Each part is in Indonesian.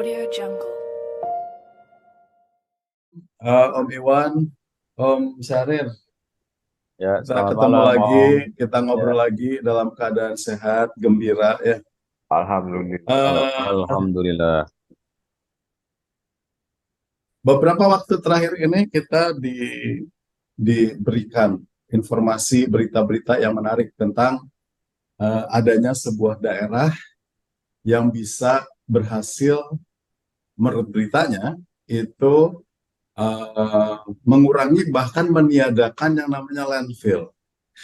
Audio Jungle. Om Iwan, Om Syahrir, Ya, kita selamat ketemu malam, lagi, Om. kita Ya, ngobrol lagi dalam keadaan sehat, gembira ya. Alhamdulillah. Eh, Alhamdulillah. Beberapa waktu terakhir ini kita diberikan informasi berita-berita yang menarik tentang adanya sebuah daerah yang bisa berhasil, menurut beritanya, itu mengurangi bahkan meniadakan yang namanya landfill.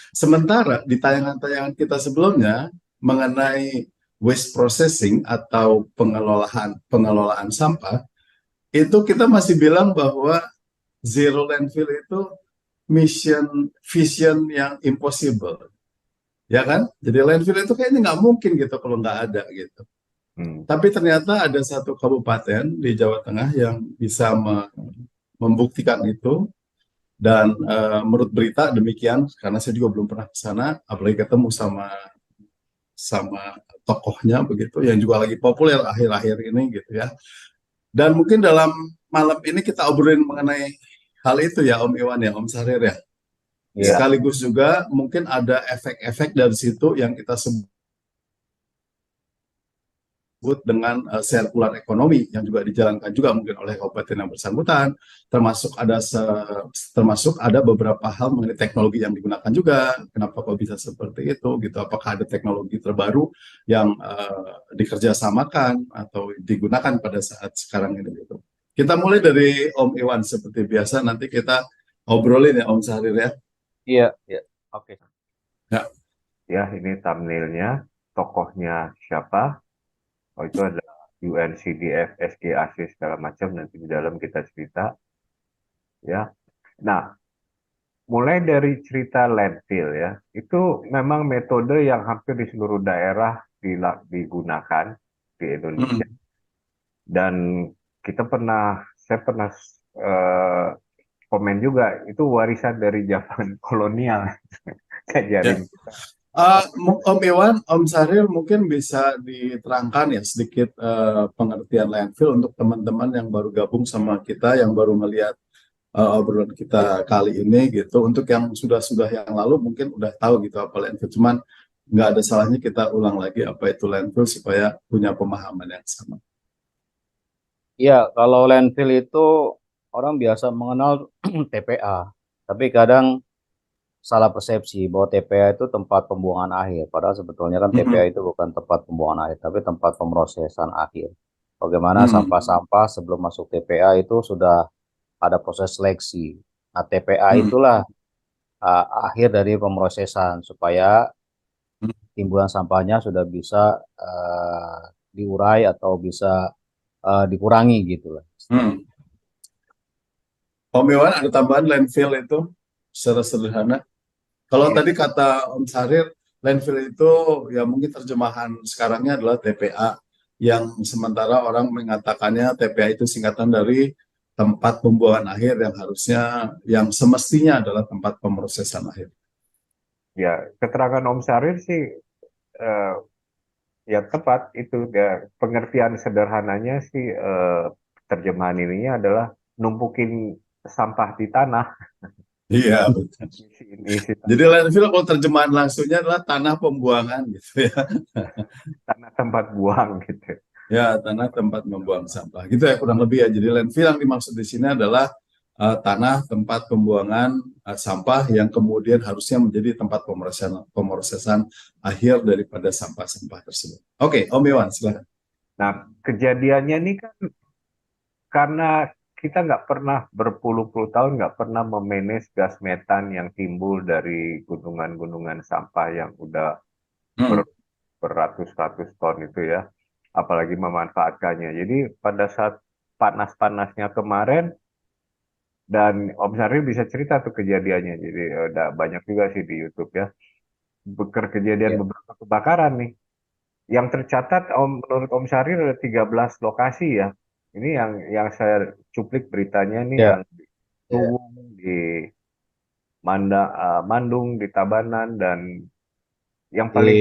Sementara di tayangan-tayangan kita sebelumnya mengenai waste processing atau pengelolaan sampah, itu kita masih bilang bahwa zero landfill itu vision yang impossible, ya kan? Jadi landfill itu kayaknya nggak mungkin gitu kalau nggak ada gitu. Tapi ternyata ada satu kabupaten di Jawa Tengah yang bisa membuktikan itu. Dan menurut berita demikian, karena saya juga belum pernah ke sana, apalagi ketemu sama sama tokohnya begitu, yang juga lagi populer akhir-akhir ini gitu ya. Dan mungkin dalam malam ini kita obrolin mengenai hal itu ya Om Iwan ya, Om Sarir ya. Ya, Sekaligus juga mungkin ada efek-efek dari situ yang kita sebut dengan sirkular ekonomi yang juga dijalankan juga mungkin oleh kabupaten yang bersangkutan, termasuk ada beberapa hal mengenai teknologi yang digunakan juga. Kenapa kok bisa seperti itu gitu? Apakah ada teknologi terbaru yang dikerjasamakan atau digunakan pada saat sekarang ini gitu? Kita mulai dari Om Iwan seperti biasa, nanti kita obrolin ya Om Sahrir ya. iya, iya. Oke. Ya. Ya, ini thumbnailnya, tokohnya siapa? Oh, itu ada UNCDF, SGAC segala macam. Nanti di dalam kita cerita. Ya, nah, mulai dari cerita landfill ya, itu memang metode yang hampir di seluruh daerah digunakan di Indonesia. Hmm. Dan saya pernah eh, komen juga, itu warisan dari zaman kolonial. Ya. Ngajarin Om Iwan, Om Syahril mungkin bisa diterangkan ya sedikit pengertian landfill untuk teman-teman yang baru gabung sama kita, yang baru melihat obrolan kita kali ini gitu. Untuk yang sudah-sudah yang lalu mungkin udah tahu gitu apa landfill, cuman nggak ada salahnya kita ulang lagi apa itu landfill supaya punya pemahaman yang sama. Iya, kalau landfill itu orang biasa mengenal TPA, tapi kadang salah persepsi bahwa TPA itu tempat pembuangan akhir. Padahal sebetulnya kan TPA Mm-mm. itu bukan tempat pembuangan akhir, tapi tempat pemrosesan akhir. Bagaimana Mm-mm. sampah-sampah sebelum masuk TPA itu sudah ada proses seleksi. Nah, TPA Mm-mm. itulah akhir dari pemrosesan supaya timbulan sampahnya sudah bisa diurai atau bisa dikurangi gitu lah. Mm-mm. Om Iwan ada tambahan landfill itu secara sederhana. Kalau ya, tadi kata Om Sarir, landfill itu ya mungkin terjemahan sekarangnya adalah TPA, yang sementara orang mengatakannya TPA itu singkatan dari tempat pembuangan akhir yang harusnya, yang semestinya adalah tempat pemrosesan akhir. ya, keterangan Om Syarif sih eh, ya tepat itu ya, pengertian sederhananya sih terjemahan ininya adalah numpukin sampah di tanah, Iya, betul. isi Jadi landfill kalau terjemahan langsungnya adalah tanah pembuangan gitu ya. tanah tempat buang gitu. Ya, tanah tempat membuang sampah. Gitu ya kurang lebih ya. Jadi landfill yang dimaksud di sini adalah tanah tempat pembuangan sampah yang kemudian harusnya menjadi tempat pemrosesan akhir daripada sampah-sampah tersebut. Oke, Om Iwan, silakan. Nah, kejadiannya ini kan karena kita nggak pernah berpuluh-puluh tahun nggak pernah memanage gas metan yang timbul dari gunungan-gunungan sampah yang udah Hmm. beratus-ratus ton itu ya, apalagi memanfaatkannya. Jadi pada saat panas-panasnya kemarin, dan Om Saril bisa cerita tuh kejadiannya, jadi udah banyak juga sih di YouTube ya, kejadian Ya, beberapa kebakaran nih. Yang tercatat menurut Om Saril ada 13 lokasi ya. Ini yang saya cuplik beritanya nih, ya, yang di ya. Tuwung, di Mandung, di Tabanan, dan yang Di paling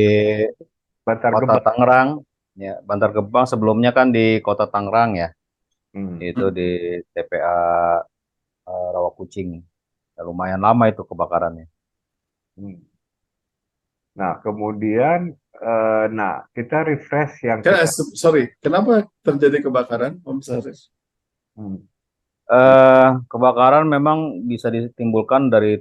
Bantar Kota Gebang. Tangerang, Ya, Bantar Gebang sebelumnya kan di Kota Tangerang ya, Hmm. itu di TPA Rawakucing. Ya, lumayan lama itu kebakarannya. Hmm. Nah, kemudian, nah kita refresh yang Kan, kita. sorry, kenapa terjadi kebakaran, Om Saris? Hmm. Kebakaran memang bisa ditimbulkan dari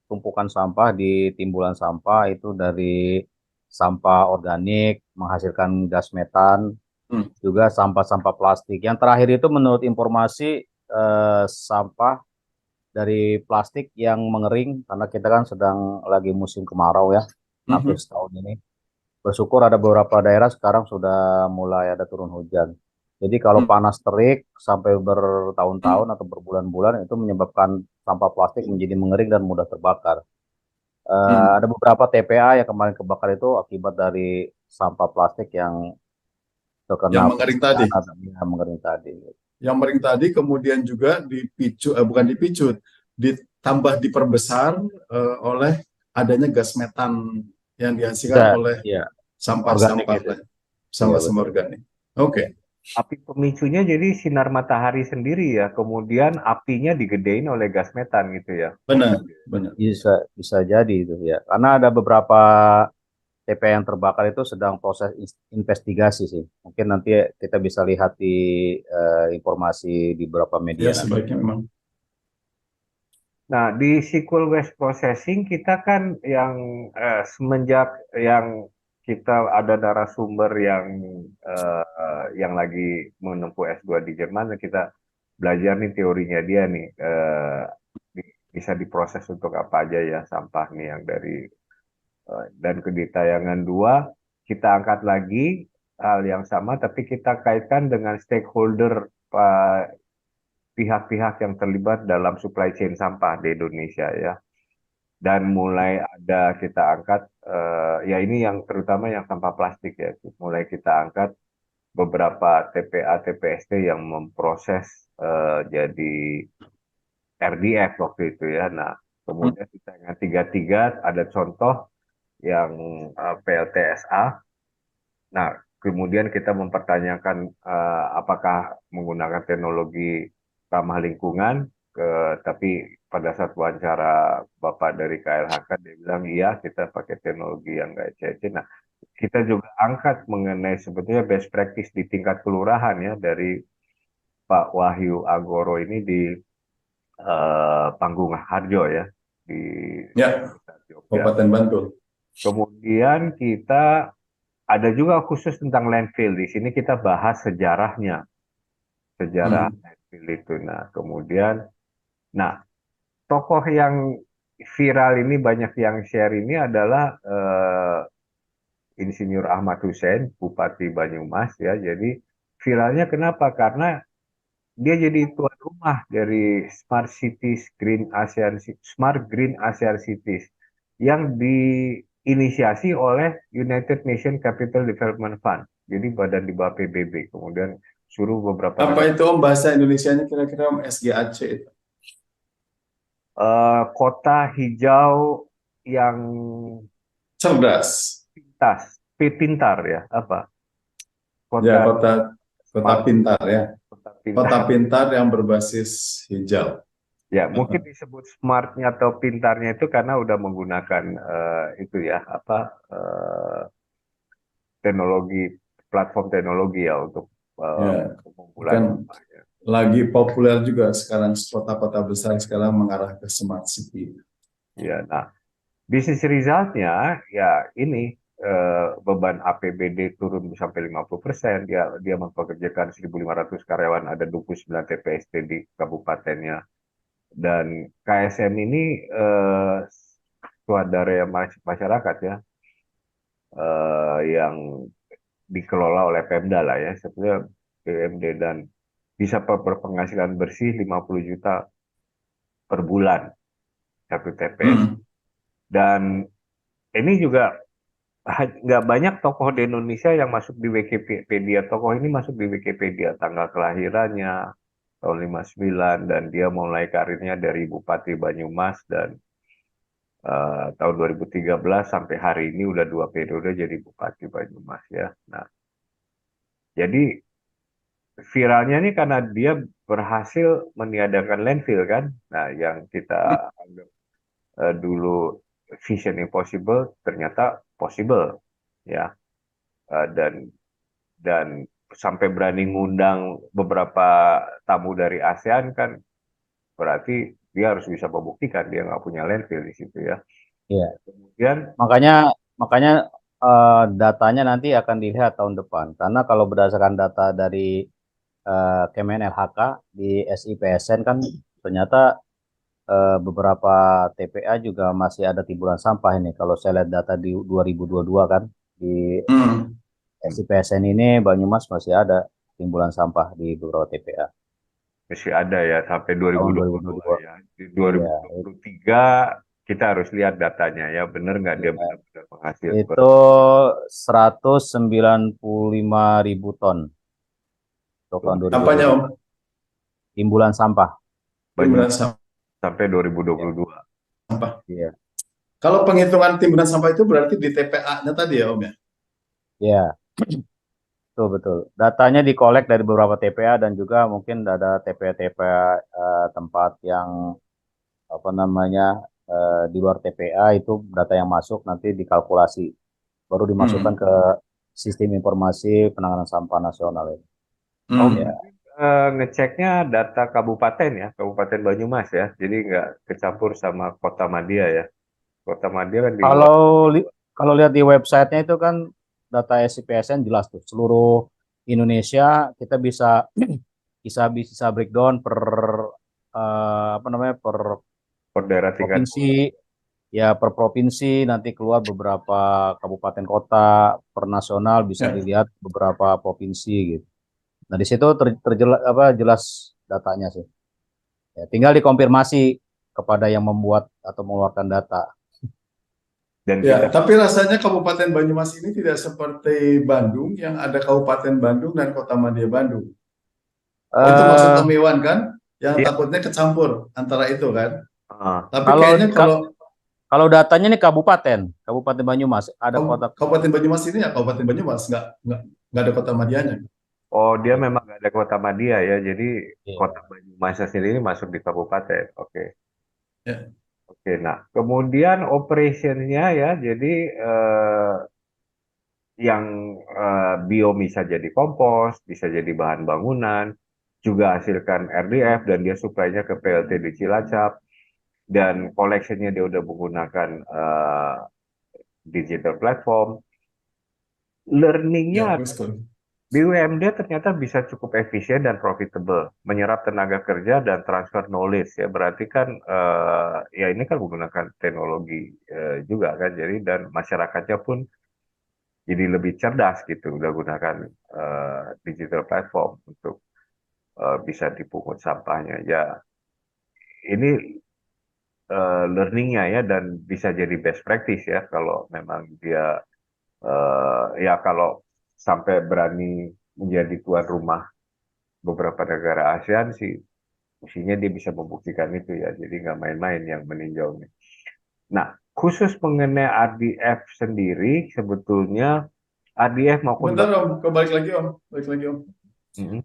tumpukan sampah di timbulan sampah itu dari sampah organik menghasilkan gas metan, Hmm. juga sampah-sampah plastik. Yang terakhir itu menurut informasi sampah dari plastik yang mengering karena kita kan sedang lagi musim kemarau ya, hampir Mhm. setahun ini. Bersyukur ada beberapa daerah sekarang sudah mulai ada turun hujan. Jadi kalau Hmm. panas terik sampai bertahun-tahun atau berbulan-bulan itu menyebabkan sampah plastik menjadi mengering dan mudah terbakar. Hmm. Ada beberapa TPA yang kemarin kebakar itu akibat dari sampah plastik yang Yang terkena mengering tadi. pecahan atau yang mengering tadi. Yang mering tadi kemudian juga dipicu, bukan dipicu, ditambah diperbesar oleh adanya gas metan yang dihasilkan Bisa, oleh ya, organik sampah-sampah itu. lain, Iya sampah-sampah betul. organik. Oke. Api pemicunya jadi sinar matahari sendiri ya, kemudian apinya digedein oleh gas metan gitu ya. Benar, benar. Bisa bisa jadi itu ya. Karena ada beberapa TPA yang terbakar itu sedang proses investigasi sih. Mungkin nanti kita bisa lihat di informasi di beberapa media Ya, nanti. sebaiknya memang. Nah, di SQL Waste Processing kita kan yang semenjak yang kita ada narasumber yang lagi menempuh S2 di Jerman, kita belajar nih teorinya dia nih, bisa diproses untuk apa aja ya sampah nih yang dari, dan di tayangan 2 kita angkat lagi hal yang sama tapi kita kaitkan dengan stakeholder, pihak-pihak yang terlibat dalam supply chain sampah di Indonesia ya. Dan mulai ada kita angkat, ya ini yang terutama yang sampah plastik ya. Mulai kita angkat beberapa TPA TPST yang memproses, jadi RDF waktu itu ya. Nah, Hmm. kemudian kita yang tiga-tiga ada contoh yang PLTSA. Nah, kemudian kita mempertanyakan, apakah menggunakan teknologi ramah lingkungan, tapi pada saat wawancara Bapak dari KLHK dia bilang iya kita pakai teknologi yang nggak ECC. Nah, kita juga angkat mengenai sebetulnya best practice di tingkat kelurahan ya dari Pak Wahyu Agoro ini di Panggung Harjo ya di Ya, Jogja. Kabupaten Bantul. Kemudian kita ada juga khusus tentang landfill. Di sini kita bahas sejarahnya, sejarah Hmm. landfill itu. Nah, kemudian, nah, tokoh yang viral ini banyak yang share ini adalah, Insinyur Ahmad Hussein, Bupati Banyumas ya. Jadi viralnya kenapa? Karena dia jadi tuan rumah dari Smart Cities Green ASEAN Smart Green ASEAN Cities yang diinisiasi oleh United Nations Capital Development Fund. Jadi badan di bawah PBB. Kemudian suruh beberapa Apa negara, itu Om bahasa Indonesianya kira-kira Om SGAC itu? kota hijau yang Cerdas. pintas, pintar ya, apa? Ya, Kota kota smart, pintar ya. kota Kota pintar. pintar yang berbasis hijau. Ya, mungkin Heeh. disebut smartnya atau pintarnya itu karena udah menggunakan, itu ya, apa, teknologi, platform teknologi ya untuk, Ya, pengumpulan kan sampahnya. lagi populer juga sekarang kota-kota besar sekarang mengarah ke smart city. Ya, nah, bisnis resultnya ya ini, beban APBD turun sampai 50%. Dia mempekerjakan 1.500 karyawan, ada 29 TPST di kabupatennya. Dan KSM ini, swadaya masyarakat ya, yang dikelola oleh Pemda lah ya, sebetulnya BUMD, dan bisa berpenghasilan bersih 50 juta per bulan satu TPS. Hmm. Dan ini juga nggak banyak tokoh di Indonesia yang masuk di Wikipedia. Tokoh ini masuk di Wikipedia, tanggal kelahirannya tahun 59 dan dia mulai karirnya dari Bupati Banyumas dan, tahun 2013 sampai hari ini udah 2 periode jadi Bupati Banyumas ya. Nah, Jadi viralnya nih karena dia berhasil meniadakan landfill kan. Nah, yang kita anggap dulu Vision Impossible ternyata possible ya. Dan sampai berani ngundang beberapa tamu dari ASEAN kan berarti dia harus bisa membuktikan dia nggak punya landfill di situ ya. Iya. Kemudian Makanya makanya datanya nanti akan dilihat tahun depan. Karena kalau berdasarkan data dari Kemen LHK di SIPSN kan ternyata beberapa TPA juga masih ada timbulan sampah ini. Kalau saya lihat data di 2022 kan di Hmm. SIPSN ini Banyumas masih ada timbulan sampah di beberapa TPA masih ada ya sampai tahun 2022 2022. ya. Di Iya, 2023 kita harus lihat datanya ya, benar nggak dia iya. benar-benar menghasilkan. Itu 195.000 ton untuk tahun Apanya 2022. Om? Timbulan sampah. Banyak Timbunan sampai Ya, 2022. sampah. iya, Kalau penghitungan timbunan sampah itu berarti di TPA-nya tadi ya Om ya? iya. Betul, betul. Datanya dikolek dari beberapa TPA dan juga mungkin ada TPA-TPA tempat yang apa namanya di luar TPA itu data yang masuk nanti dikalkulasi baru dimasukkan Hmm. ke sistem informasi penanganan sampah nasional ya. Oh, Ya, Hmm. ngeceknya data kabupaten ya, Kabupaten Banyumas ya. Jadi nggak kecampur sama Kota Madia ya. Kota Madia kan di luar. Kalau kalau lihat di websitenya itu kan data SIPSN jelas tuh seluruh Indonesia kita bisa bisa breakdown per apa namanya per Per daerah tingkat. provinsi. Ya, per provinsi nanti keluar beberapa kabupaten kota, per nasional bisa Ya. dilihat beberapa provinsi gitu. Nah, di situ terjelas apa jelas datanya sih. Ya, tinggal dikonfirmasi kepada yang membuat atau mengeluarkan data. Dan Ya, kita tapi rasanya Kabupaten Banyumas ini tidak seperti Bandung yang ada Kabupaten Bandung dan Kota Madya Bandung. Itu maksud Eh Om Iwan kan? Yang ya, takutnya kecampur antara itu kan? Tapi kalau kayaknya kalau kalau datanya ini kabupaten, Kabupaten Banyumas, ada kota. Kabupaten Banyumas ini ya Kabupaten Banyumas, nggak ada Kota Madyanya. oh dia Iya, memang nggak ada Kota Madia ya. Jadi Kota iya. Banyumas sendiri masuk di kabupaten. Oke. Ya. Oke, nah kemudian operationnya ya, jadi yang bio bisa jadi kompos, bisa jadi bahan bangunan, juga hasilkan RDF dan dia suplainya ke PLT di Cilacap dan collectionnya dia udah menggunakan digital platform. Ya, Learningnya terus kalau BUMD ternyata bisa cukup efisien dan profitable, menyerap tenaga kerja dan transfer knowledge ya. Berarti kan ya ini kan menggunakan teknologi juga kan. Jadi dan masyarakatnya pun jadi lebih cerdas gitu, udah gunakan digital platform untuk bisa dipungut sampahnya. Ya ini learningnya ya dan bisa jadi best practice ya kalau memang dia ya kalau sampai berani menjadi tuan rumah beberapa negara ASEAN sih, mestinya dia bisa membuktikan itu ya. Jadi nggak main-main yang meninjau nih. Nah, khusus mengenai RDF sendiri, sebetulnya RDF maupun sebentar Om, balik lagi Om, balik lagi Om. Mhm.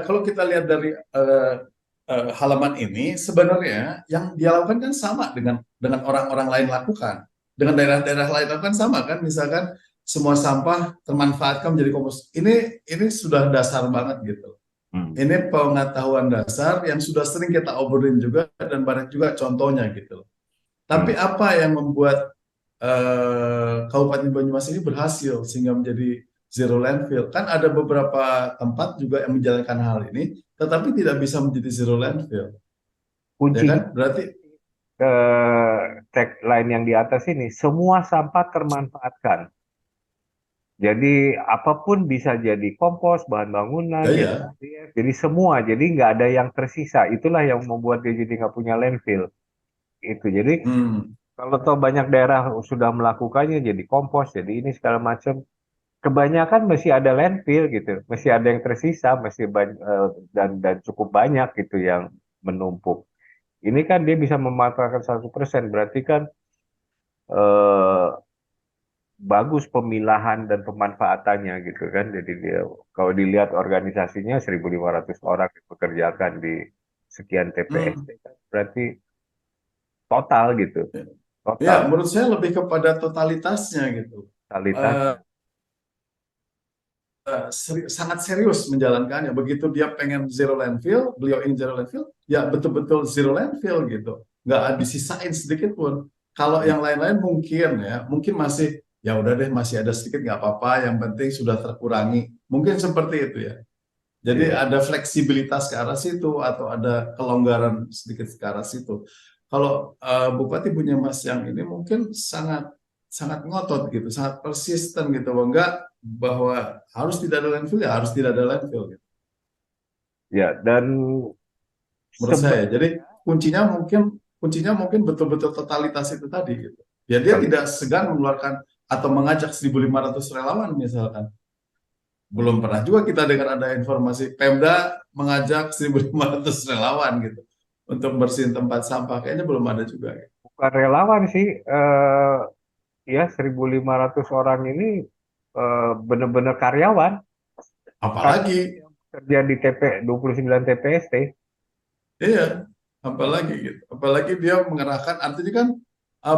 Kalau kita lihat dari halaman ini, sebenarnya yang dia lakukan kan sama dengan orang-orang lain lakukan, dengan daerah-daerah lain lakukan sama kan, misalkan semua sampah termanfaatkan menjadi kompos. Ini sudah dasar banget gitu. Hmm. Ini pengetahuan dasar yang sudah sering kita obrolin juga dan banyak juga contohnya gitu. Tapi Hmm. apa yang membuat Kabupaten Banyumas ini berhasil sehingga menjadi zero landfill? Kan ada beberapa tempat juga yang menjalankan hal ini, tetapi tidak bisa menjadi zero landfill, ya Kuncinya kan? Berarti tagline yang di atas ini, semua sampah termanfaatkan. Jadi apapun bisa jadi kompos, bahan bangunan, ya jadi ya, RDF, jadi semua. Jadi nggak ada yang tersisa. Itulah yang membuat dia jadi nggak punya landfill. Itu. Jadi hmm, kalau tahu banyak daerah sudah melakukannya, jadi kompos, jadi ini segala macam. Kebanyakan masih ada landfill gitu, masih ada yang tersisa, masih dan cukup banyak gitu yang menumpuk. Ini kan dia bisa memanfaatkan 100%, berarti kan eh, bagus pemilahan dan pemanfaatannya gitu kan. Jadi dia kalau dilihat organisasinya 1.500 orang dipekerjakan di sekian TPS, Hmm. kan berarti total gitu, Ya, total menurut saya lebih kepada totalitasnya gitu. Eh, totalitasnya. Sangat serius menjalankannya. Begitu dia pengen zero landfill, beliau ingin zero landfill, ya betul-betul zero landfill gitu. Nggak disisain sedikit pun. Kalau Hmm. yang lain-lain mungkin ya, mungkin masih ya udah deh masih ada sedikit nggak apa-apa. Yang penting sudah terkurangi. Mungkin seperti itu ya. Jadi Iya. ada fleksibilitas ke arah situ atau ada kelonggaran sedikit ke arah situ. Kalau Bupati punya Mas yang ini mungkin sangat sangat ngotot gitu, sangat persisten gitu, bahwa enggak bahwa harus tidak ada landfill ya harus tidak ada landfill gitu. Ya, dan Menurut saya. sebenarnya Jadi kuncinya mungkin betul-betul totalitas itu tadi gitu. Ya dia kalau tidak segan mengeluarkan atau mengajak 1.500 relawan misalkan. Belum pernah juga kita dengar ada informasi Pemda mengajak 1.500 relawan gitu untuk bersihin tempat sampah. Kayaknya belum ada juga. Gitu. bukan relawan sih, ya 1.500 orang ini benar-benar karyawan, karyawan Apalagi, yang kerja di 29 TPST. iya, apalagi gitu. Apalagi dia mengerahkan, artinya kan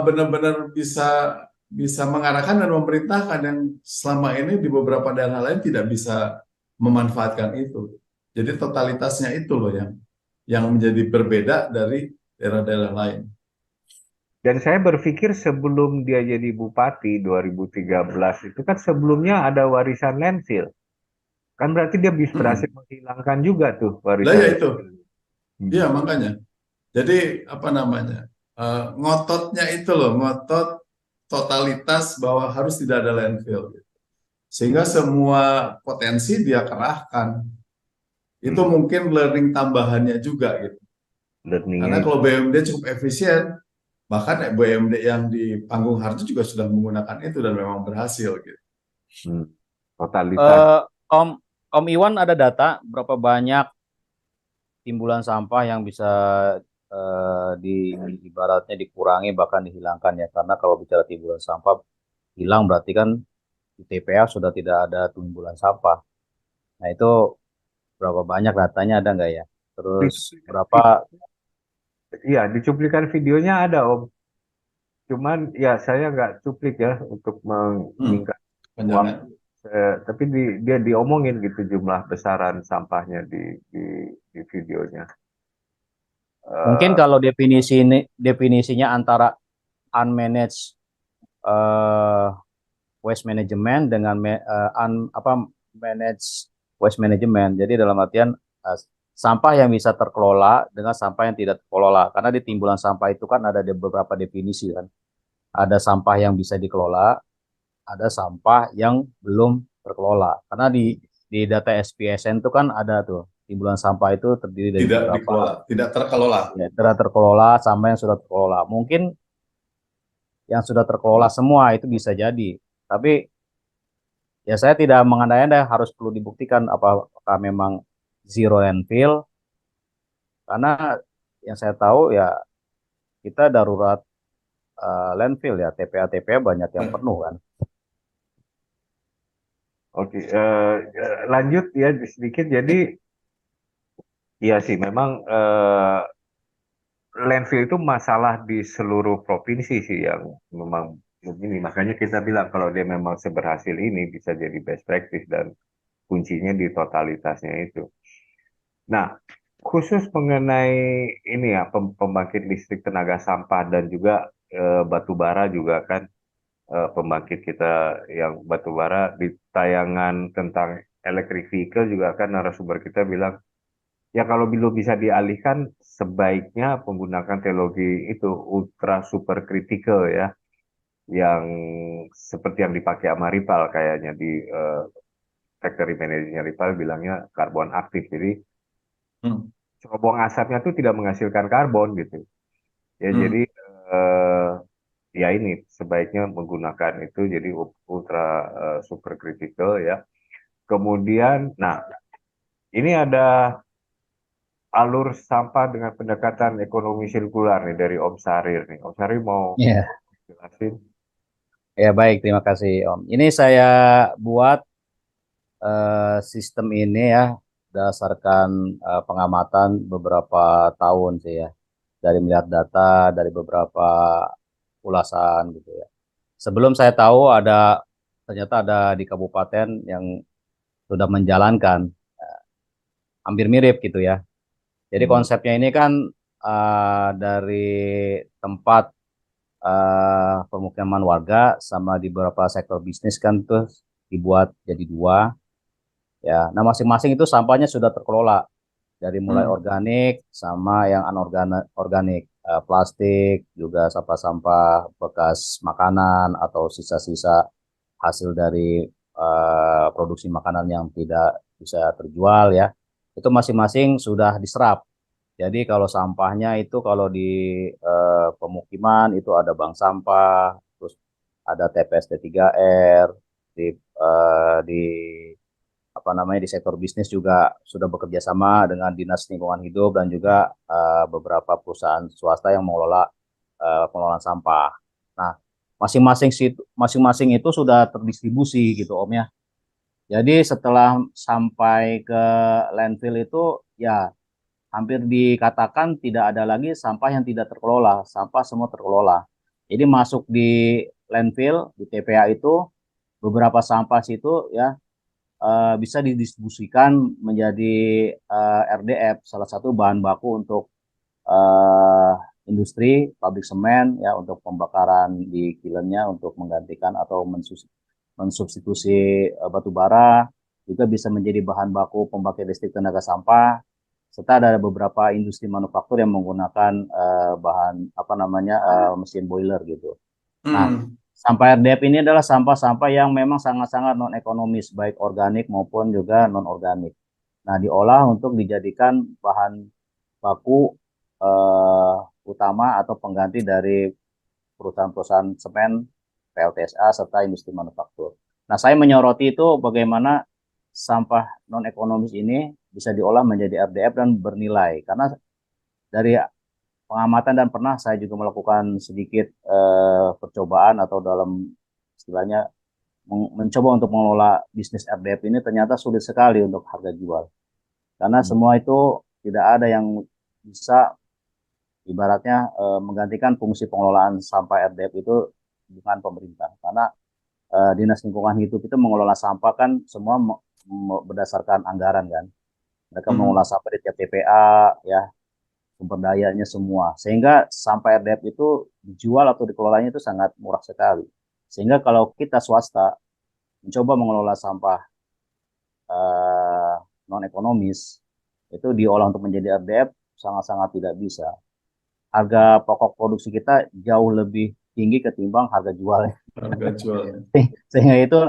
benar-benar bisa bisa mengarahkan dan memerintahkan yang selama ini di beberapa daerah lain tidak bisa memanfaatkan itu. Jadi totalitasnya itu loh yang menjadi berbeda dari daerah-daerah lain. Dan saya berpikir sebelum dia jadi bupati 2013 itu kan sebelumnya ada warisan landfill. Kan berarti dia bisa berhasil Mm-mm. menghilangkan juga tuh Lah warisan ya itu, landfill. Hmm. iya makanya. Jadi apa namanya? Ngototnya itu loh, ngotot totalitas bahwa harus tidak ada landfill. Sehingga Hmm. semua potensi dia kerahkan. Itu Hmm. mungkin learning tambahannya juga gitu. Karena Learningnya itu. kalau BUMD cukup efisien, bahkan BUMD yang di Panggung Harjo juga sudah menggunakan itu dan memang berhasil gitu. Hmm. Totalitas. Eh, Om Om Iwan ada data berapa banyak timbulan sampah yang bisa di ibaratnya dikurangi bahkan dihilangkan ya, karena kalau bicara timbulan sampah hilang berarti kan di TPA sudah tidak ada timbulan sampah. Nah itu berapa banyak datanya ada nggak ya? Di Terus cuplikan berapa? video, iya, di cuplikan videonya ada Om. Cuman ya saya nggak cuplik ya untuk Hmm, menyingkat waktu. panjangan. Tapi dia diomongin gitu jumlah besaran sampahnya di videonya. Mungkin Eh, kalau definisinya antara unmanaged eh, waste management dengan apa managed waste management. Jadi dalam artian eh, sampah yang bisa terkelola dengan sampah yang tidak terkelola. Karena di timbulan sampah itu kan ada beberapa definisi kan. Ada sampah yang bisa dikelola, ada sampah yang belum terkelola. Karena di data SPSN itu kan ada tuh timbulan sampah itu terdiri dari Tidak beberapa dikelola, tidak terkelola. ya, tidak terkelola sama yang sudah terkelola. Mungkin yang sudah terkelola semua itu bisa jadi. Tapi ya saya tidak mengandai-andai harus perlu dibuktikan apakah memang zero landfill, karena yang saya tahu ya kita darurat landfill ya, TPA banyak yang Nah, penuh kan. oke, lanjut ya sedikit. Jadi iya sih memang landfill itu masalah di seluruh provinsi sih yang memang begini. Makanya kita bilang kalau dia memang seberhasil ini bisa jadi best practice dan kuncinya di totalitasnya itu. Nah, khusus mengenai ini ya pembangkit listrik tenaga sampah dan juga batu bara juga kan, pembangkit kita yang batu bara di tayangan tentang electric vehicle juga kan narasumber kita bilang ya kalau belum bisa dialihkan sebaiknya menggunakan teknologi itu ultra super critical ya, yang seperti yang dipakai sama Ripal kayaknya di factory manajernya Ripal bilangnya karbon aktif. Jadi hmm, cerobong asapnya tuh tidak menghasilkan karbon gitu. Ya jadi hmm, eh, ya ini sebaiknya menggunakan itu jadi ultra super critical ya. Kemudian, nah ini ada alur sampah dengan pendekatan ekonomi sirkular nih dari Om Sarir nih. Om Sarir mau Iya. jelasin? Ya baik, terima kasih Om. Ini saya buat sistem ini ya berdasarkan pengamatan beberapa tahun sih ya. Dari melihat data dari beberapa ulasan gitu ya. Sebelum saya tahu ternyata ada di kabupaten yang sudah menjalankan hampir mirip gitu ya. Jadi konsepnya ini kan dari tempat pemukiman warga sama di beberapa sektor bisnis kan tuh dibuat jadi dua ya. Nah masing-masing itu sampahnya sudah terkelola dari mulai Hmm. organik sama yang anorganik, plastik juga sampah-sampah bekas makanan atau sisa-sisa hasil dari produksi makanan yang tidak bisa terjual ya. Itu masing-masing sudah diserap. Jadi kalau sampahnya itu kalau di pemukiman itu ada bank sampah, terus ada TPS T3R, di apa namanya di sektor bisnis juga sudah bekerja sama dengan Dinas Lingkungan Hidup dan juga beberapa perusahaan swasta yang mengelola pengelolaan sampah. Nah, masing-masing itu sudah terdistribusi gitu Om ya. Jadi setelah sampai ke landfill itu ya hampir dikatakan tidak ada lagi sampah yang tidak terkelola, sampah semua terkelola. Jadi masuk di landfill di TPA itu beberapa sampah situ ya bisa didistribusikan menjadi RDF, salah satu bahan baku untuk uh, industri pabrik semen ya untuk pembakaran di kilennya untuk menggantikan atau mensubstitusi batu bara, juga bisa menjadi bahan baku pembangkit listrik tenaga sampah, serta ada beberapa industri manufaktur yang menggunakan bahan apa namanya mesin boiler gitu. Nah, Hmm. sampah RDF ini adalah sampah-sampah yang memang sangat-sangat non ekonomis, baik organik maupun juga non organik. Nah, diolah untuk dijadikan bahan baku eh, utama atau pengganti dari perusahaan-perusahaan semen, PLTSA serta industri manufaktur. Nah, saya menyoroti itu bagaimana sampah non ekonomis ini bisa diolah menjadi RDF dan bernilai, karena dari pengamatan dan pernah saya juga melakukan sedikit percobaan atau dalam istilahnya mencoba untuk mengelola bisnis RDF ini, ternyata sulit sekali untuk harga jual karena semua itu tidak ada yang bisa ibaratnya menggantikan fungsi pengelolaan sampah RDF itu dengan pemerintah, karena Dinas Lingkungan Hidup itu mengelola sampah kan semua berdasarkan anggaran kan, mereka mengelola Hmm. sampah di tiap TPA ya, sumber dayanya semua. Sehingga sampah RDF itu dijual atau dikelolanya itu sangat murah sekali. Sehingga kalau kita swasta mencoba mengelola sampah eh, non ekonomis itu diolah untuk menjadi RDF sangat-sangat tidak bisa. Harga pokok produksi kita jauh lebih tinggi ketimbang harga jualnya. Harga jualnya. Sehingga itu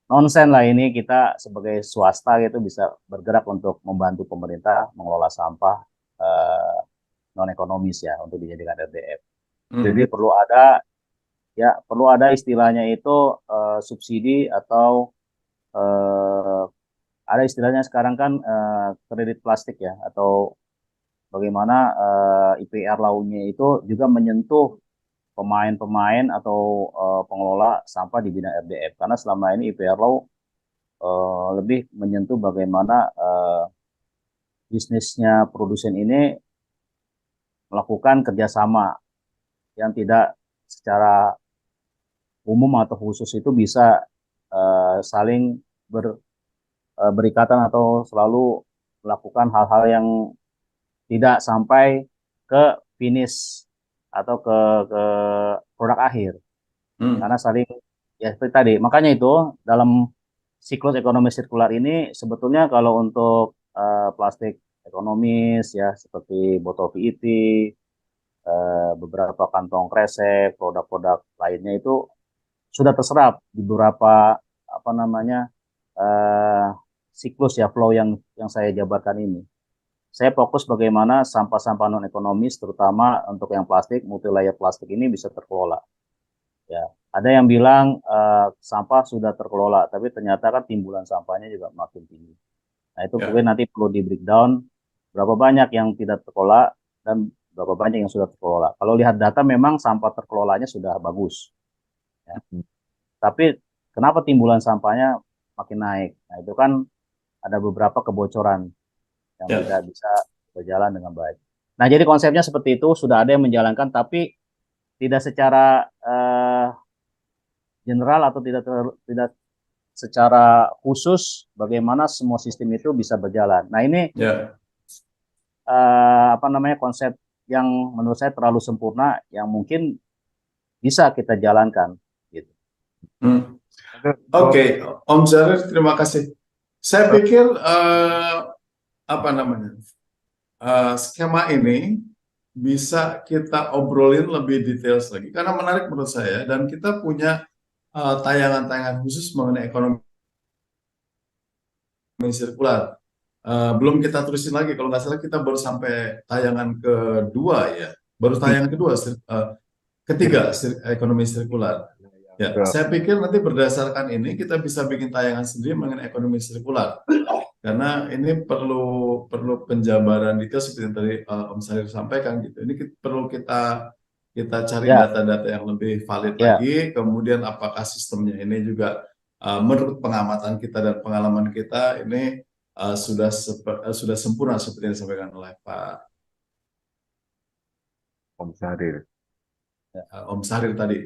nonsen lah, ini kita sebagai swasta gitu bisa bergerak untuk membantu pemerintah mengelola sampah non ekonomis ya untuk dijadikan RDF. Jadi Hmm. perlu ada istilahnya itu subsidi atau eh, ada istilahnya sekarang kan kredit plastik ya, atau bagaimana IPR Law-nya itu juga menyentuh pemain-pemain atau pengelola sampah di bidang RDF, karena selama ini IPR Law lebih menyentuh bagaimana bisnisnya produsen ini melakukan kerjasama yang tidak secara umum atau khusus itu bisa saling berikatan atau selalu melakukan hal-hal yang tidak sampai ke finish atau ke produk akhir, Hmm. karena saling ya seperti tadi, makanya itu dalam siklus ekonomi sirkular ini sebetulnya kalau untuk plastik ekonomis ya seperti botol PET, beberapa kantong kresek, produk-produk lainnya itu sudah terserap di beberapa apa namanya eh, siklus ya, flow yang saya jabarkan ini. Saya fokus bagaimana sampah-sampah non ekonomis terutama untuk yang plastik, multi layer plastik ini bisa terkelola. Ya, ada yang bilang sampah sudah terkelola, tapi ternyata kan timbulan sampahnya juga makin tinggi. Nah, itu Ya. mungkin nanti perlu di breakdown berapa banyak yang tidak terkelola dan berapa banyak yang sudah terkelola. Kalau lihat data memang sampah terkelolanya sudah bagus. Ya. Tapi kenapa timbulan sampahnya makin naik? Nah, itu kan ada beberapa kebocoran yang Ya. tidak bisa berjalan dengan baik. Nah, jadi konsepnya seperti itu, sudah ada yang menjalankan, tapi tidak secara general atau tidak secara khusus bagaimana semua sistem itu bisa berjalan. Nah, ini Ya. apa namanya, konsep yang menurut saya terlalu sempurna yang mungkin bisa kita jalankan gitu. Oke, Om Syarif, terima kasih. Saya pikir apa namanya skema ini bisa kita obrolin lebih detail lagi karena menarik menurut saya dan kita punya tayangan-tayangan khusus mengenai ekonomi sirkular. Belum kita terusin lagi, kalau nggak salah kita baru sampai tayangan kedua ya, baru tayangan kedua, ketiga ekonomi sirkular. Ya, saya pikir nanti berdasarkan ini kita bisa bikin tayangan sendiri mengenai ekonomi sirkular. Karena ini perlu penjabaran detail seperti yang tadi Om Syarif sampaikan gitu. Ini perlu kita cari Ya. data-data yang lebih valid Ya. lagi. Kemudian apakah sistemnya ini juga menurut pengamatan kita dan pengalaman kita ini sudah sempurna seperti yang disampaikan oleh Pak Om Syarif. Om Syarif tadi.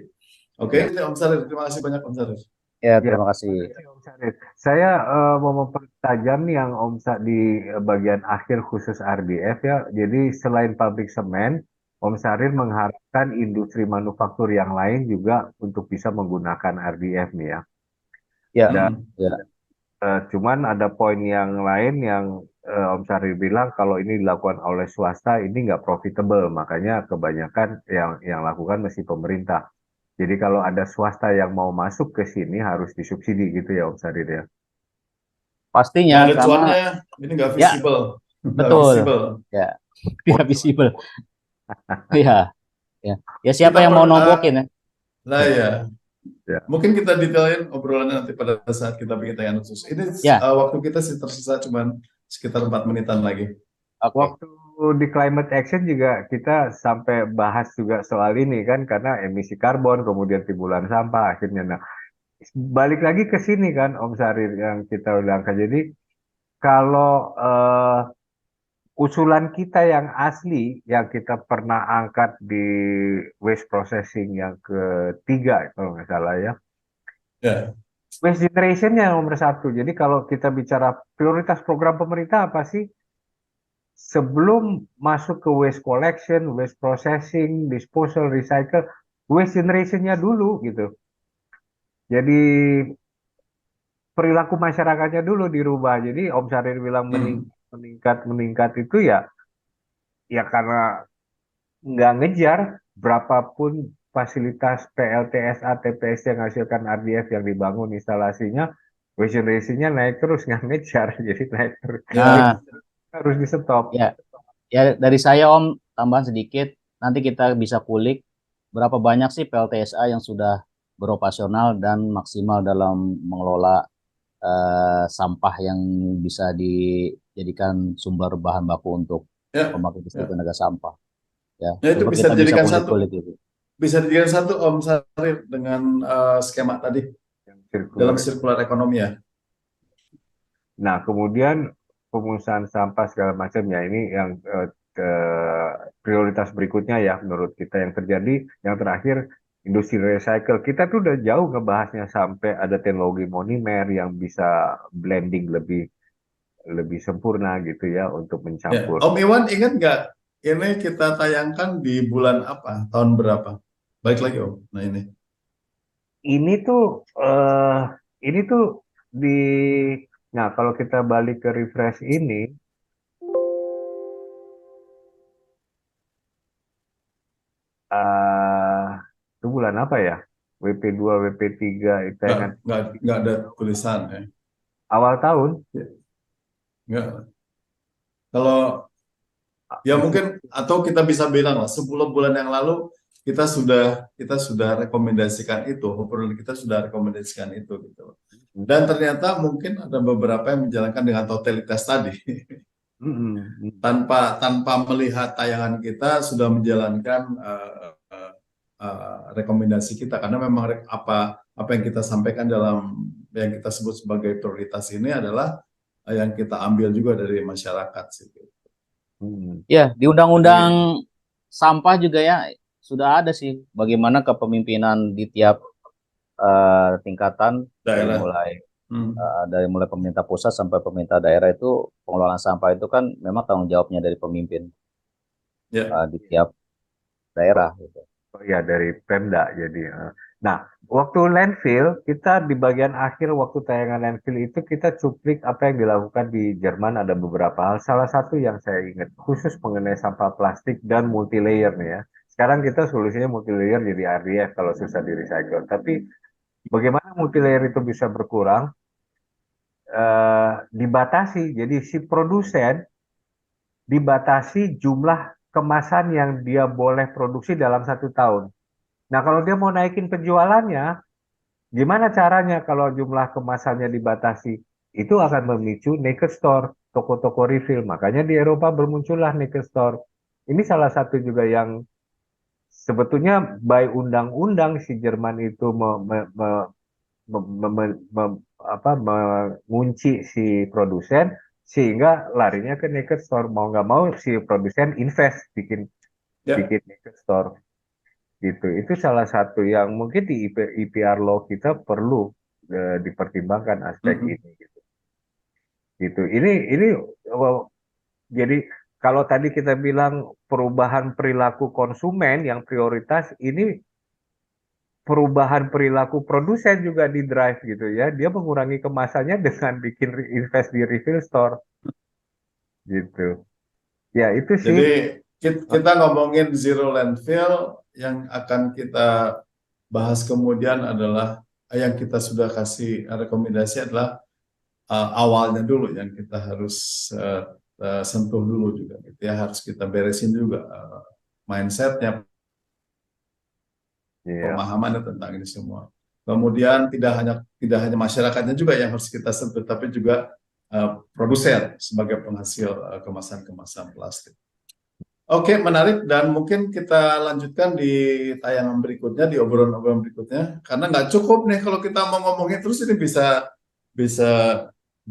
Oke, Om Syarif, terima kasih banyak Om Syarif. Ya, terima kasih. Om Syarif. Saya mau mempertajam yang di bagian akhir khusus RDF ya. Jadi selain pabrik semen, Om Syarif mengharapkan industri manufaktur yang lain juga untuk bisa menggunakan RDF nih ya. Ya. Dan Ya. cuman ada poin yang lain yang Om Syarif bilang kalau ini dilakukan oleh swasta ini nggak profitable, makanya kebanyakan yang lakukan mesti pemerintah. Jadi kalau ada swasta yang mau masuk ke sini harus disubsidi gitu ya Om Syarif ya. Pastinya Ada karena cuannya, ini nggak ya, visible. Nggak betul. visible. Ya. Tidak visible. Ya. Ya. Ya, siapa Kita yang mau nombokin ya? Nah ya, Ya. mungkin kita detailin obrolannya nanti pada saat kita bikin tayangan khusus. Ini Ya. waktu kita sih tersisa cuma sekitar 4 menitan lagi. Oke. Waktu di climate action juga kita sampai bahas juga soal ini kan karena emisi karbon kemudian timbulan sampah akhirnya. Nah, balik lagi ke sini kan Om Syarif yang kita udah angkat. Jadi kalau usulan kita yang asli yang kita pernah angkat di waste processing yang ketiga kalau nggak salah ya. Ya. Waste generation yang nomor satu. Jadi kalau kita bicara prioritas program pemerintah apa sih? Sebelum masuk ke waste collection, waste processing, disposal, recycle, waste generation-nya dulu gitu. Jadi perilaku masyarakatnya dulu dirubah. Jadi Om Syarif bilang meningkat itu ya karena nggak ngejar berapapun fasilitas PLTSA, TPS yang hasilkan RDF yang dibangun instalasinya, waste generation-nya naik terus nggak ngejar, jadi naik terus. Nah, Harus di stop. ya. Ya, dari saya Om tambahan sedikit, nanti kita bisa kulik berapa banyak sih PLTSA yang sudah beroperasional dan maksimal dalam mengelola sampah yang bisa dijadikan sumber bahan baku untuk Ya. pembangkit listrik tenaga sampah. Ya, Ya, itu coba bisa kita dijadikan kulik-kulik itu. bisa dijadikan satu Om Syarif dengan skema tadi dalam sirkular ekonomi ya. Nah, kemudian pemusnahan sampah segala macam ya ini yang prioritas berikutnya ya menurut kita yang terjadi. Yang terakhir industri recycle. Kita tuh udah jauh ngebahasnya sampai ada teknologi monomer yang bisa blending lebih sempurna gitu ya untuk Ya. mencampur. Om Iwan ingat nggak ini kita tayangkan di bulan apa? Tahun berapa? Baik lagi Om. Nah ini. Ini tuh di nah kalau kita balik ke refresh ini itu bulan apa ya? WP2, WP3 itu Nggak ada tulisan ya. awal tahun. Nggak. Kalau ya mungkin atau kita bisa bilang lah 10 bulan yang lalu kita sudah rekomendasikan itu, obrolan kita sudah rekomendasikan itu gitu. Dan ternyata mungkin ada beberapa yang menjalankan dengan totalitas tadi. tanpa melihat tayangan kita sudah menjalankan rekomendasi kita karena memang apa yang kita sampaikan dalam yang kita sebut sebagai prioritas ini adalah yang kita ambil juga dari masyarakat sih. Ya, di undang-undang sampah juga ya sudah ada sih bagaimana kepemimpinan di tiap tingkatan Daerah. dari mulai pemerintah pusat sampai pemerintah daerah itu pengelolaan sampah itu kan memang tanggung jawabnya dari pemimpin di tiap daerah gitu. Oh ya, dari Pemda jadi. Nah, waktu landfill kita di bagian akhir waktu tayangan landfill itu kita cuplik apa yang dilakukan di Jerman, ada beberapa hal. Salah satu yang saya ingat khusus mengenai sampah plastik dan multilayer nih ya. Sekarang kita solusinya multilayer jadi RDF kalau susah di recycle. Tapi bagaimana multilayer itu bisa berkurang? Dibatasi. Jadi si produsen dibatasi jumlah kemasan yang dia boleh produksi dalam 1 tahun. Nah, kalau dia mau naikin penjualannya, gimana caranya kalau jumlah kemasannya dibatasi? Itu akan memicu naked store, toko-toko refill. Makanya di Eropa bermuncullah naked store. Ini salah satu juga yang sebetulnya by undang-undang si Jerman itu mengunci si produsen, sehingga larinya ke naked store. Mau nggak mau si produsen invest bikin naked store gitu. Itu salah satu yang mungkin di IPR law kita perlu dipertimbangkan aspek ini gitu. Ini jadi kalau tadi kita bilang perubahan perilaku konsumen yang prioritas, ini perubahan perilaku produsen juga di drive gitu ya. Dia mengurangi kemasannya dengan bikin invest di refill store gitu. Ya itu sih. Jadi kita ngomongin zero landfill, yang akan kita bahas kemudian adalah yang kita sudah kasih rekomendasi adalah awalnya dulu yang kita harus sentuh dulu juga gitu ya, harus kita beresin juga mindsetnya, pemahamannya tentang ini semua. Kemudian tidak hanya masyarakatnya juga yang harus kita sentuh, tapi juga produsen sebagai penghasil kemasan-kemasan plastik. Oke, menarik, dan mungkin kita lanjutkan di tayangan berikutnya, di obrolan-obrolan berikutnya, karena nggak cukup nih kalau kita mau ngomongin terus, ini bisa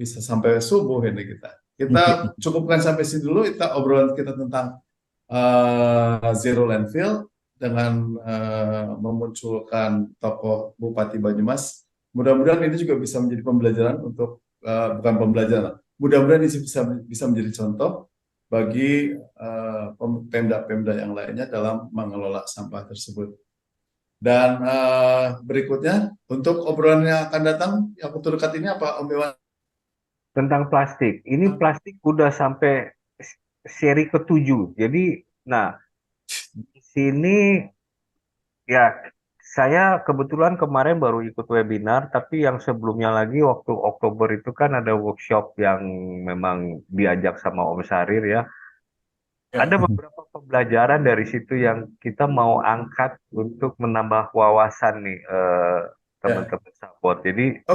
sampai subuh ini kita cukupkan sampai sini dulu. Kita obrolan kita tentang zero landfill dengan memunculkan tokoh Bupati Banyumas. Mudah-mudahan ini juga bisa menjadi pembelajaran untuk bukan pembelajaran, mudah-mudahan ini bisa menjadi contoh bagi pemda-pemda yang lainnya dalam mengelola sampah tersebut. Dan berikutnya untuk obrolan yang akan datang yang waktu dekat ini apa, Om Iwan? Tentang plastik. Ini plastik udah sampai seri ke-7. Jadi, nah di sini ya saya kebetulan kemarin baru ikut webinar, tapi yang sebelumnya lagi waktu Oktober itu kan ada workshop yang memang diajak sama Om Syahrir ya. Ada beberapa pembelajaran dari situ yang kita mau angkat untuk menambah wawasan nih teman-teman Sapot. Jadi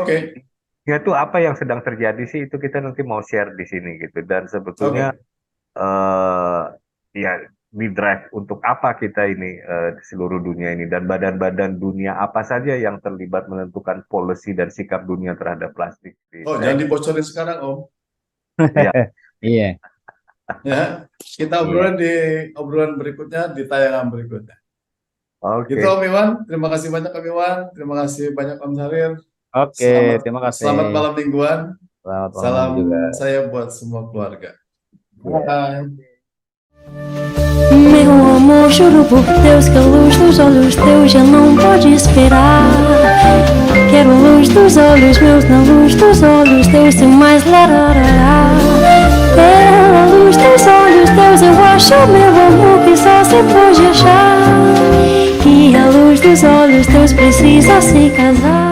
ya itu apa yang sedang terjadi sih, itu kita nanti mau share di sini gitu. Dan sebetulnya ya di drive untuk apa kita ini di seluruh dunia ini, dan badan-badan dunia apa saja yang terlibat menentukan policy dan sikap dunia terhadap plastik. Jangan dibocorin sekarang, Om. Iya. Ya, kita obrolan di obrolan berikutnya, di tayangan berikutnya. Oke. Gitu, Om Iwan. Terima kasih banyak, Om Iwan. Terima kasih banyak, Om Syahrir. Oke, terima kasih. Selamat malam mingguan. Salam juga. Saya buat semua keluarga. Bye. Meu amor, juro por Deus que a luz dos olhos teus já não pode esperar. Quero a luz dos olhos meus na luz dos olhos teus sem mais larará. Pela luz dos olhos teus eu acho meu amor que só se pode achar. E a luz dos olhos teus precisa se casar.